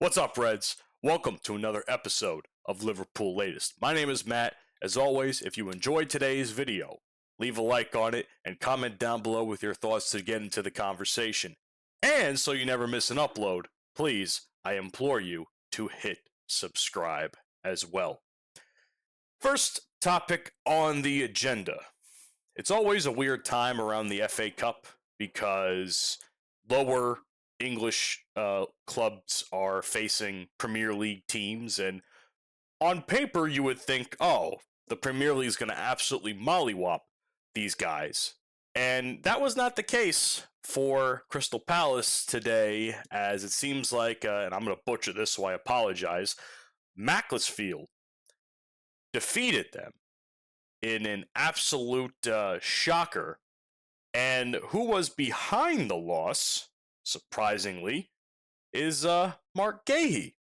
What's up, Reds? Welcome to another episode of Liverpool Latest. My name is Matt. As always, if you enjoyed today's video, leave a like on it and comment down below with your thoughts to get into the conversation. And so you never miss an upload, please, I implore you to hit subscribe as well. First topic on the agenda. It's always a weird time around the FA Cup because lower English clubs are facing Premier League teams, and on paper you would think, oh, the Premier League is going to absolutely mollywop these guys. And that was not the case for Crystal Palace today, as it seems like, and I'm going to butcher this, so I apologize, Macclesfield defeated them in an absolute shocker. And who was behind the loss, surprisingly, is Mark Gahey.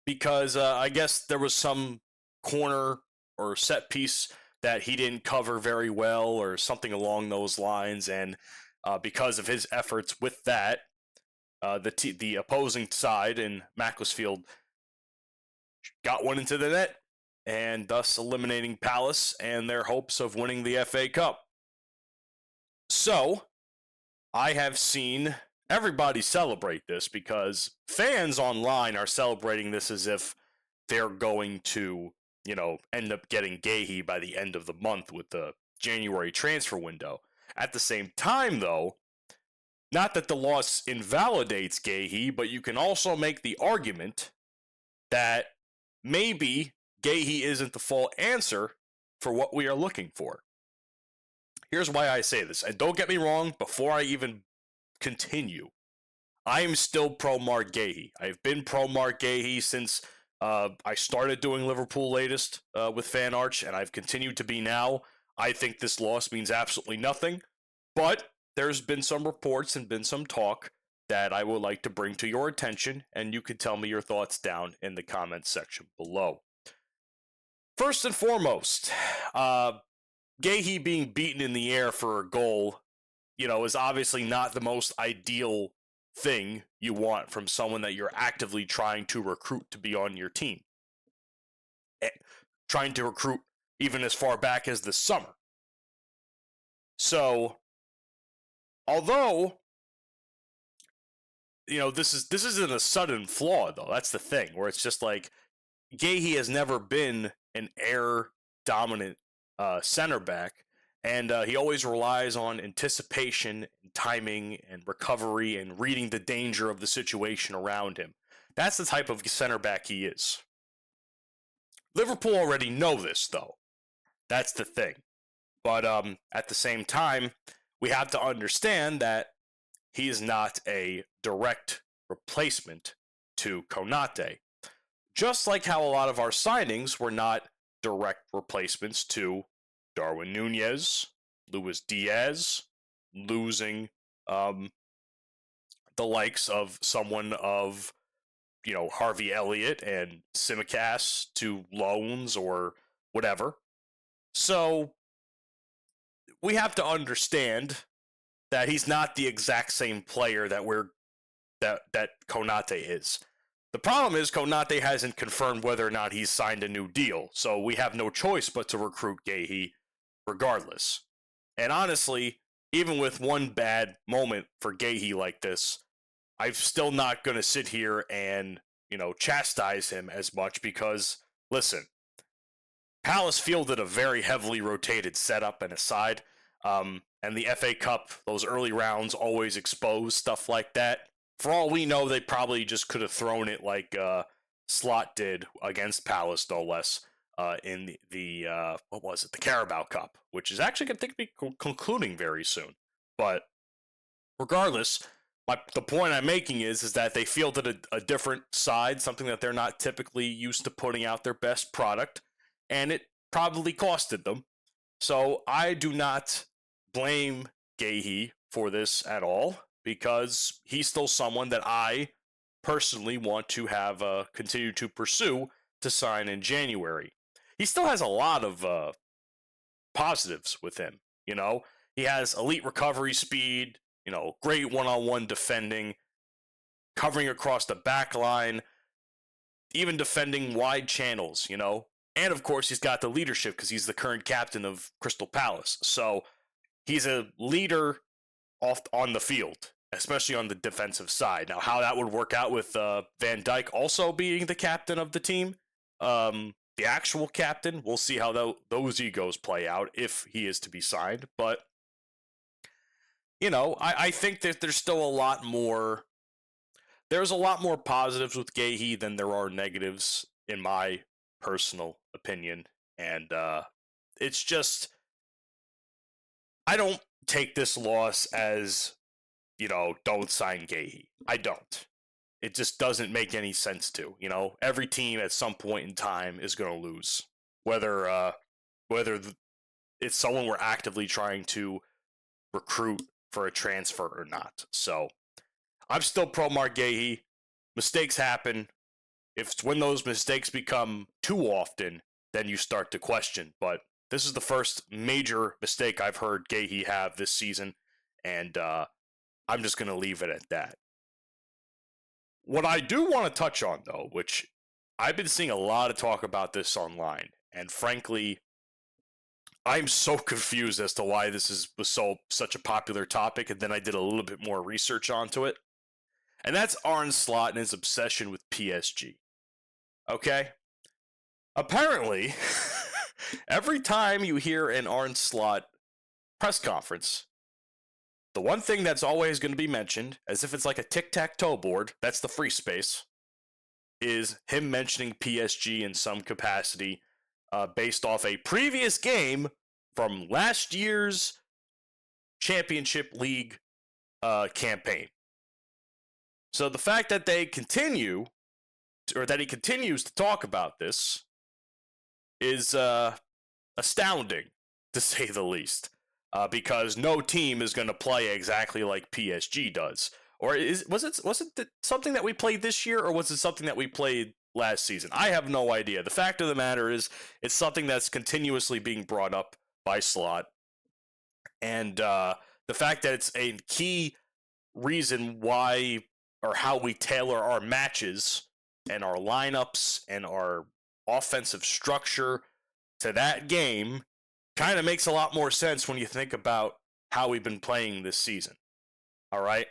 Because I guess there was some corner or set piece that he didn't cover very well or something along those lines. And because of his efforts with that, the opposing side in Macclesfield got one into the net, and thus eliminating Palace and their hopes of winning the FA Cup. So, I have seen everybody celebrate this because fans online are celebrating this as if they're going to, end up getting Gahey by the end of the month with the January transfer window. At the same time, though, not that the loss invalidates Gahey, but you can also make the argument that maybe Gahey isn't the full answer for what we are looking for. Here's why I say this, and don't get me wrong, before I even continue, I am still pro Mark Gahey. I've been pro Mark Gahey since I started doing Liverpool Latest with Fan Arch, and I've continued to be now. I think this loss means absolutely nothing, but there's been some reports and been some talk that I would like to bring to your attention, and you can tell me your thoughts down in the comments section below. First and foremost, Gahey being beaten in the air for a goal, is obviously not the most ideal thing you want from someone that you're actively trying to recruit to be on your team. Trying to recruit even as far back as the summer. So, although, this isn't a sudden flaw, though. That's the thing, where it's just like, Gahey has never been an air-dominant center back, and he always relies on anticipation, and timing, and recovery, and reading the danger of the situation around him. That's the type of center back he is. Liverpool already know this, though. That's the thing. But at the same time, we have to understand that he is not a direct replacement to Konate. Just like how a lot of our signings were not direct replacements to Darwin Núñez, Luis Diaz, losing the likes of someone of, Harvey Elliott and Tsimikas to loans or whatever. So we have to understand that he's not the exact same player that Konate is. The problem is Konate hasn't confirmed whether or not he's signed a new deal, so we have no choice but to recruit Gahey regardless. And honestly, even with one bad moment for Gahey like this, I'm still not going to sit here and, chastise him as much because, listen, Palace fielded a very heavily rotated setup and a side, and the FA Cup, those early rounds always expose stuff like that. For all we know, they probably just could have thrown it like Slot did against Palace, no less, in the Carabao Cup, which is actually going to be concluding very soon. But regardless, the point I'm making is that they fielded a different side, something that they're not typically used to putting out their best product, and it probably costed them. So I do not blame Gahey for this at all, because he's still someone that I personally want to have continue to pursue to sign in January. He still has a lot of positives with him. He has elite recovery speed, great one-on-one defending, covering across the back line, even defending wide channels, you know. And of course, he's got the leadership because he's the current captain of Crystal Palace. So he's a leader off on the field, especially on the defensive side. Now, how that would work out with Van Dijk also being the captain of the team, the actual captain, we'll see how those egos play out if he is to be signed. But, you know, I think that there's still a lot more. There's a lot more positives with Gahey than there are negatives, in my personal opinion. And it's just, I don't take this loss as, you know, don't sign Gahey. I don't. It just doesn't make any sense to, you know. Every team at some point in time is going to lose, whether it's someone we're actively trying to recruit for a transfer or not. So I'm still pro Mark Gahey. Mistakes happen. If it's when those mistakes become too often, then you start to question. But this is the first major mistake I've heard Gahey have this season, and I'm just going to leave it at that. What I do want to touch on, though, which I've been seeing a lot of talk about this online, and frankly, I'm so confused as to why this was such a popular topic, and then I did a little bit more research onto it. And that's Arne Slot and his obsession with PSG. Okay? Apparently, every time you hear an Arne Slot press conference, the one thing that's always going to be mentioned, as if it's like a tic-tac-toe board, that's the free space, is him mentioning PSG in some capacity based off a previous game from last year's Championship League campaign. So the fact that they continue, or that he continues to talk about this, is astounding, to say the least. Because no team is going to play exactly like PSG does. Or was it something that we played this year, or was it something that we played last season? I have no idea. The fact of the matter is, it's something that's continuously being brought up by Slot. And the fact that it's a key reason why or how we tailor our matches and our lineups and our offensive structure to that game kind of makes a lot more sense when you think about how we've been playing this season. All right?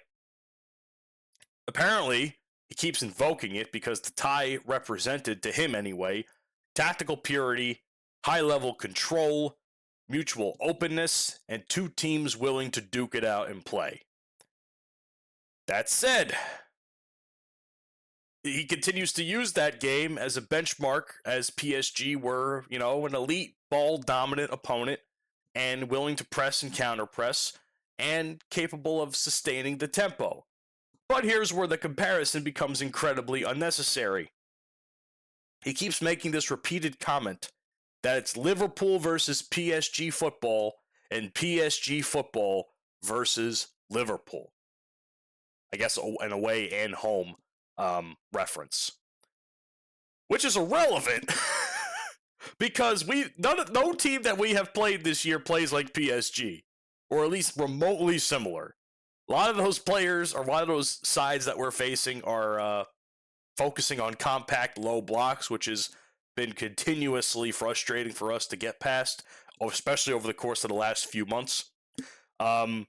Apparently, he keeps invoking it because the tie represented, to him anyway, tactical purity, high-level control, mutual openness, and two teams willing to duke it out and play. That said, he continues to use that game as a benchmark, as PSG were, you know, an elite ball-dominant opponent and willing to press and counter-press and capable of sustaining the tempo. But here's where the comparison becomes incredibly unnecessary. He keeps making this repeated comment that it's Liverpool versus PSG football and PSG football versus Liverpool. I guess an away and home reference, which is irrelevant because no team that we have played this year plays like PSG, or at least remotely similar. A lot of those players, or a lot of those sides that we're facing, are focusing on compact low blocks, which has been continuously frustrating for us to get past, especially over the course of the last few months. The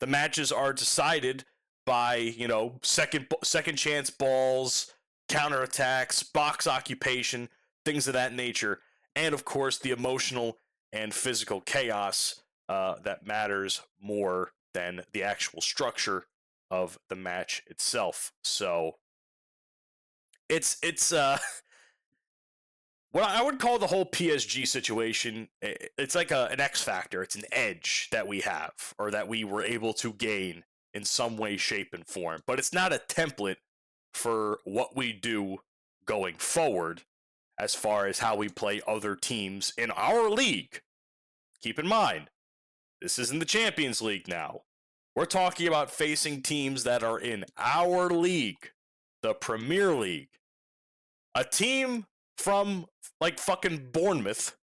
matches are decided by, you know, second chance balls, counterattacks, box occupation, things of that nature, and of course the emotional and physical chaos that matters more than the actual structure of the match itself. So it's what I would call the whole PSG situation, it's like an X factor. It's an edge that we have, or that we were able to gain in some way, shape, and form. But it's not a template for what we do going forward as far as how we play other teams in our league. Keep in mind, this isn't the Champions League now. We're talking about facing teams that are in our league, the Premier League. A team from, like, fucking Bournemouth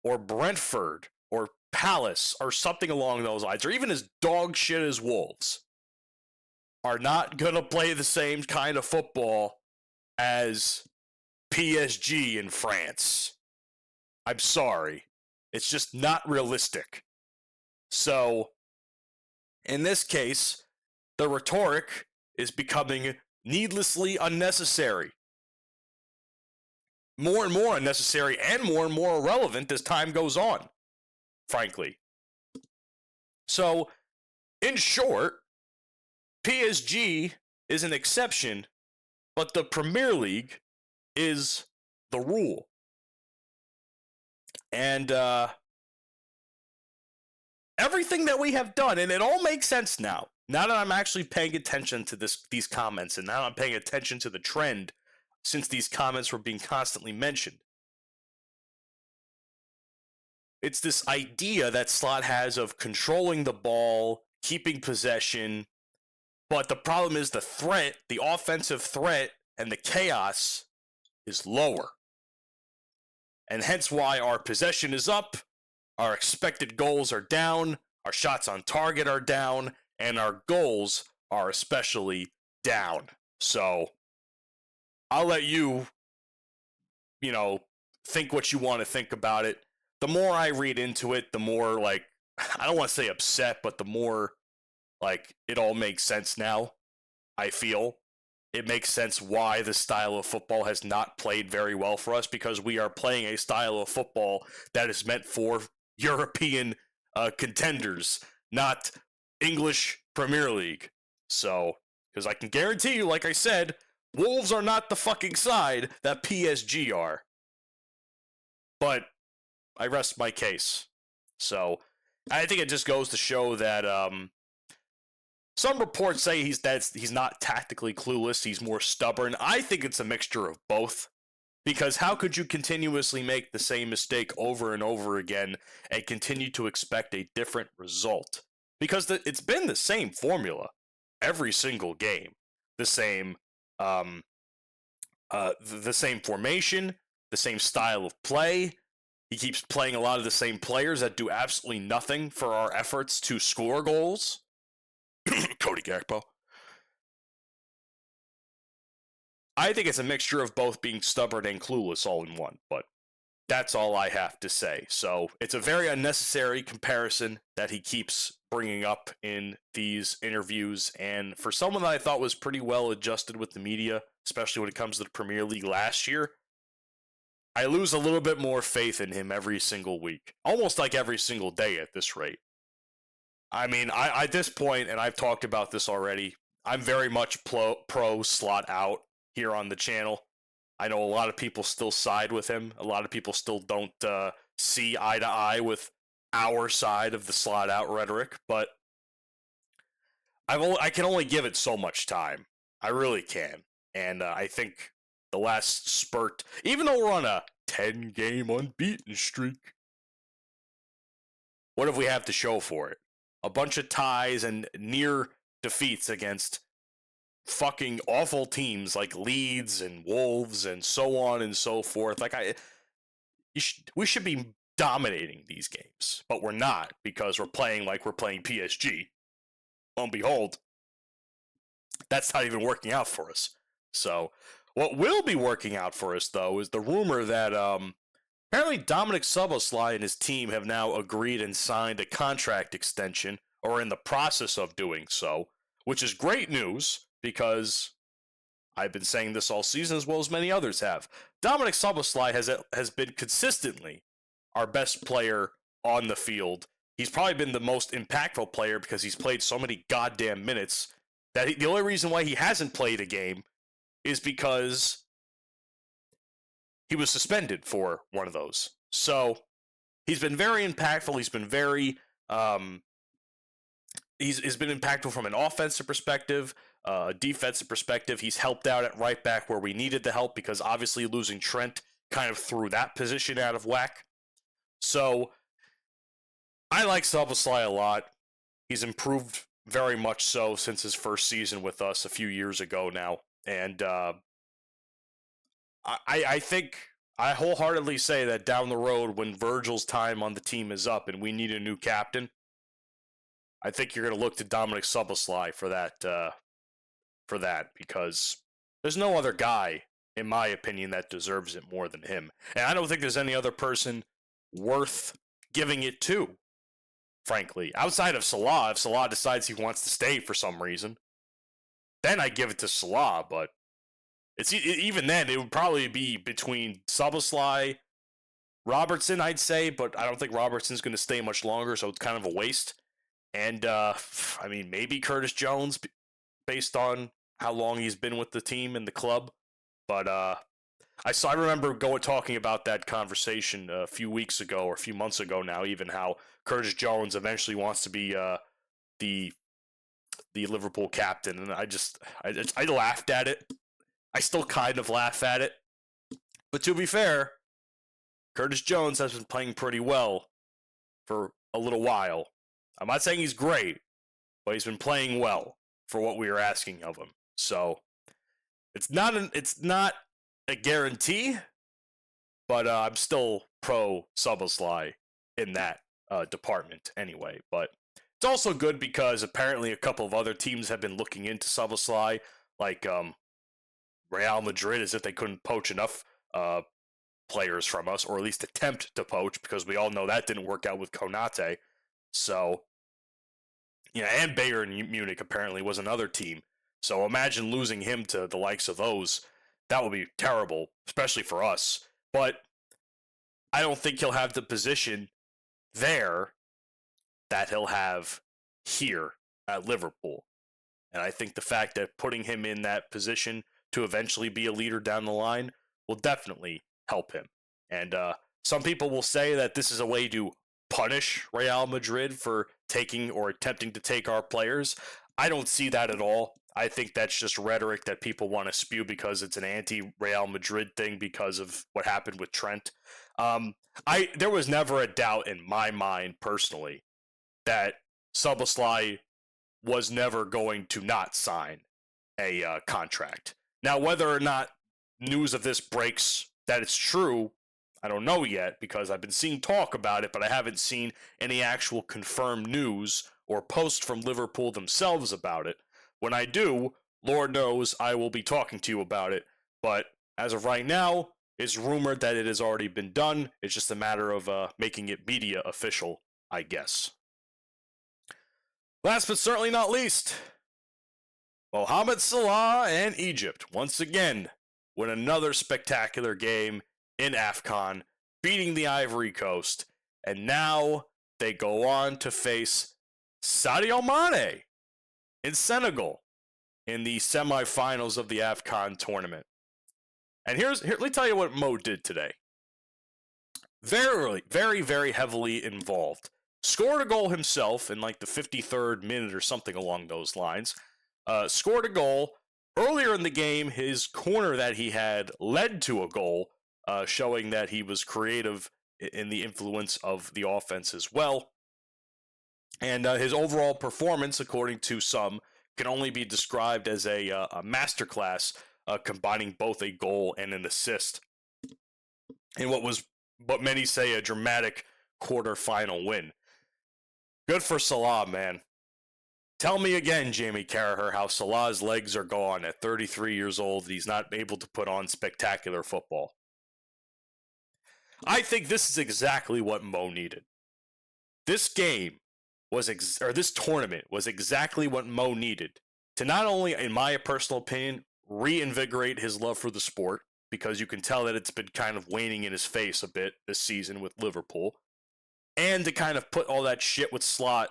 or Brentford or Palace or something along those lines, or even as dog shit as Wolves, are not going to play the same kind of football as PSG in France. I'm sorry. It's just not realistic. So, in this case, the rhetoric is becoming needlessly unnecessary. More and more unnecessary and more irrelevant as time goes on, frankly. So, in short, PSG is an exception, but the Premier League is the rule. And everything that we have done, and it all makes sense now. Now that I'm actually paying attention to these comments, and now I'm paying attention to the trend since these comments were being constantly mentioned. It's this idea that Slot has of controlling the ball, keeping possession, but the problem is the offensive threat, and the chaos is lower. And hence why our possession is up, our expected goals are down, our shots on target are down, and our goals are especially down. So, I'll let you, think what you want to think about it. The more I read into it, the more, I don't want to say upset, but the more, it all makes sense now, I feel. It makes sense why the style of football has not played very well for us, because we are playing a style of football that is meant for European contenders, not English Premier League. So, because I can guarantee you, like I said, Wolves are not the fucking side that PSG are. But I rest my case. So, I think it just goes to show that some reports say he's not tactically clueless, he's more stubborn. I think it's a mixture of both. Because how could you continuously make the same mistake over and over again and continue to expect a different result? Because it's been the same formula every single game. The same the same formation, the same style of play. He keeps playing a lot of the same players that do absolutely nothing for our efforts to score goals. Cody Gakpo. I think it's a mixture of both being stubborn and clueless all in one, but that's all I have to say. So it's a very unnecessary comparison that he keeps bringing up in these interviews, and for someone that I thought was pretty well adjusted with the media, especially when it comes to the Premier League last year, I lose a little bit more faith in him every single week, almost like every single day at this rate. I mean, I at this point, and I've talked about this already, I'm very much pro Slot out here on the channel. I know a lot of people still side with him. A lot of people still don't see eye to eye with our side of the Slot out rhetoric, but I can only give it so much time. I really can. And I think the last spurt, even though we're on a 10-game unbeaten streak, what if we have to show for it? A bunch of ties and near defeats against fucking awful teams like Leeds and Wolves and so on and so forth. We should be dominating these games, but we're not, because we're playing like we're playing PSG. Lo and behold, that's not even working out for us. So, what will be working out for us, though, is the rumor that apparently Dominic Szoboszlai and his team have now agreed and signed a contract extension, or in the process of doing so, which is great news, because I've been saying this all season as well as many others have. Dominic Szoboszlai has been consistently our best player on the field. He's probably been the most impactful player because he's played so many goddamn minutes that the only reason why he hasn't played a game is because he was suspended for one of those. So he's been very impactful. He's been very he's been impactful from an offensive perspective, defensive perspective. He's helped out at right back where we needed the help, because obviously losing Trent kind of threw that position out of whack. So I like Szoboszlai a lot. He's improved very much so since his first season with us a few years ago now. And I think I wholeheartedly say that down the road, when Virgil's time on the team is up and we need a new captain, I think you're going to look to Dominic Szoboszlai for that for that because there's no other guy, in my opinion, that deserves it more than him. And I don't think there's any other person worth giving it to, frankly. Outside of Salah, if Salah decides he wants to stay for some reason, then I give it to Salah. But even then, it would probably be between Szoboszlai, Robertson, I'd say, but I don't think Robertson's going to stay much longer, so it's kind of a waste. And, I mean, maybe Curtis Jones, based on how long he's been with the team and the club. But I remember talking about that conversation a few weeks ago, or a few months ago now, even how Curtis Jones eventually wants to be the Liverpool captain. And I laughed at it. I still kind of laugh at it. But to be fair, Curtis Jones has been playing pretty well for a little while. I'm not saying he's great, but he's been playing well for what we were asking of him. So it's not a guarantee, but I'm still pro Szoboszlai in that department anyway. But it's also good because apparently a couple of other teams have been looking into Szoboszlai, like Real Madrid, as if they couldn't poach enough players from us, or at least attempt to poach, because we all know that didn't work out with Konate. So, and Bayern Munich apparently was another team. So imagine losing him to the likes of those. That would be terrible, especially for us. But I don't think he'll have the position there that he'll have here at Liverpool. And I think the fact that putting him in that position to eventually be a leader down the line will definitely help him. And some people will say that this is a way to punish Real Madrid for taking or attempting to take our players. I don't see that at all. I think that's just rhetoric that people want to spew because it's an anti-Real Madrid thing because of what happened with Trent. There was never a doubt in my mind personally that Szoboszlai was never going to not sign a contract. Now, whether or not news of this breaks that it's true, I don't know yet because I've been seeing talk about it, but I haven't seen any actual confirmed news or posts from Liverpool themselves about it. When I do, Lord knows I will be talking to you about it. But as of right now, it's rumored that it has already been done. It's just a matter of making it media official, I guess. Last but certainly not least, Mohamed Salah and Egypt once again win another spectacular game in AFCON, beating the Ivory Coast. And now they go on to face Sadio Mane in Senegal in the semifinals of the AFCON tournament. And here, let me tell you what Mo did today. Very, very, very heavily involved. Scored a goal himself in like the 53rd minute or something along those lines. Scored a goal. Earlier in the game, his corner that he had led to a goal, showing that he was creative in the influence of the offense as well. And his overall performance, according to some, can only be described as a masterclass, combining both a goal and an assist in what many say a dramatic quarterfinal win. Good for Salah, man. Tell me again, Jamie Carragher, how Salah's legs are gone at 33 years old. He's not able to put on spectacular football. I think this is exactly what Mo needed. This game this tournament was exactly what Mo needed to not only, in my personal opinion, reinvigorate his love for the sport, because you can tell that it's been kind of waning in his face a bit this season with Liverpool, and to kind of put all that shit with Slot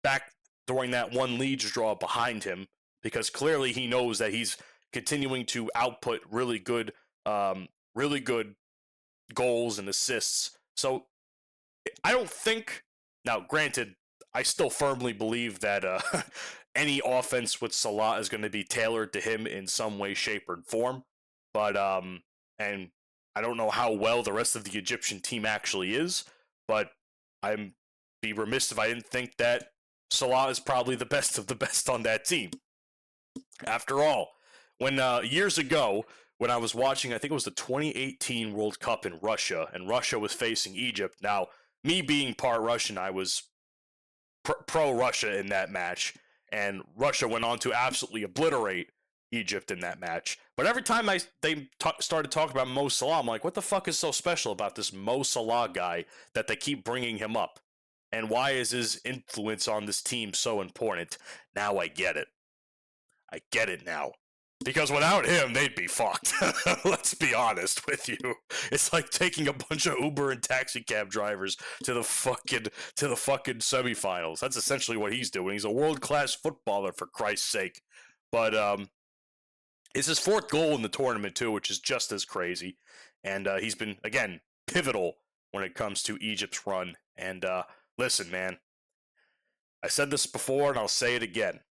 back during that one Leeds draw behind him, because clearly he knows that he's continuing to output really good goals and assists. So I don't think, now granted, I still firmly believe that any offense with Salah is going to be tailored to him in some way, shape, or form. But and I don't know how well the rest of the Egyptian team actually is, but I'd be remiss if I didn't think that Salah is probably the best of the best on that team. After all, when years ago, when I was watching, I think it was the 2018 World Cup in Russia, and Russia was facing Egypt. Now, me being part Russian, I was pro-Russia in that match, and Russia went on to absolutely obliterate Egypt in that match. But every time they started talking about Mo Salah, I'm like, what the fuck is so special about this Mo Salah guy that they keep bringing him up? And why is his influence on this team so important? Now I get it. I get it now. Because without him, they'd be fucked. Let's be honest with you. It's like taking a bunch of Uber and taxi cab drivers to the fucking semifinals. That's essentially what he's doing. He's a world-class footballer, for Christ's sake. But it's his 4th goal in the tournament too, which is just as crazy. And he's been, again, pivotal when it comes to Egypt's run. And listen, man, I said this before and I'll say it again.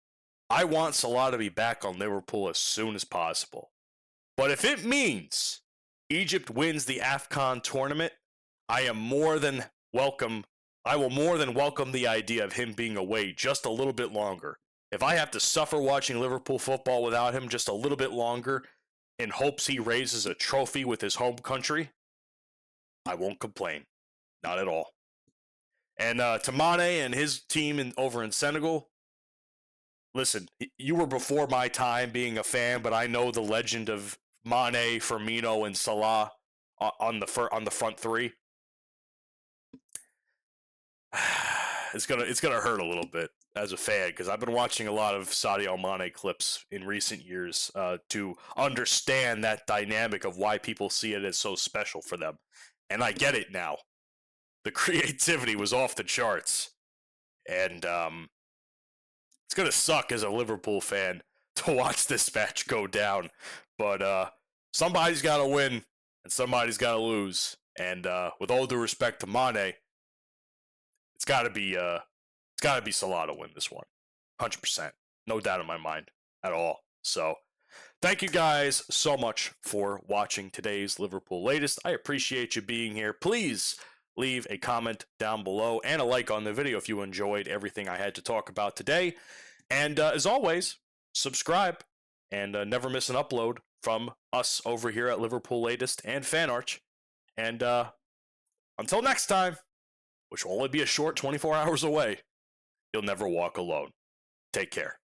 I want Salah to be back on Liverpool as soon as possible. But if it means Egypt wins the AFCON tournament, I will more than welcome the idea of him being away just a little bit longer. If I have to suffer watching Liverpool football without him just a little bit longer in hopes he raises a trophy with his home country, I won't complain. Not at all. And to Mane and his team over in Senegal, listen, you were before my time being a fan, but I know the legend of Mane, Firmino, and Salah on the front three. It's gonna hurt a little bit as a fan because I've been watching a lot of Sadio Mane clips in recent years to understand that dynamic of why people see it as so special for them, and I get it now. The creativity was off the charts, and it's going to suck as a Liverpool fan to watch this match go down. But somebody's got to win and somebody's got to lose. And with all due respect to Mane, it's got to be Salah to win this one. 100%. No doubt in my mind at all. So thank you guys so much for watching today's Liverpool Latest. I appreciate you being here. Please leave a comment down below and a like on the video if you enjoyed everything I had to talk about today. And as always, subscribe and never miss an upload from us over here at Liverpool Latest and FanArch. And until next time, which will only be a short 24 hours away, you'll never walk alone. Take care.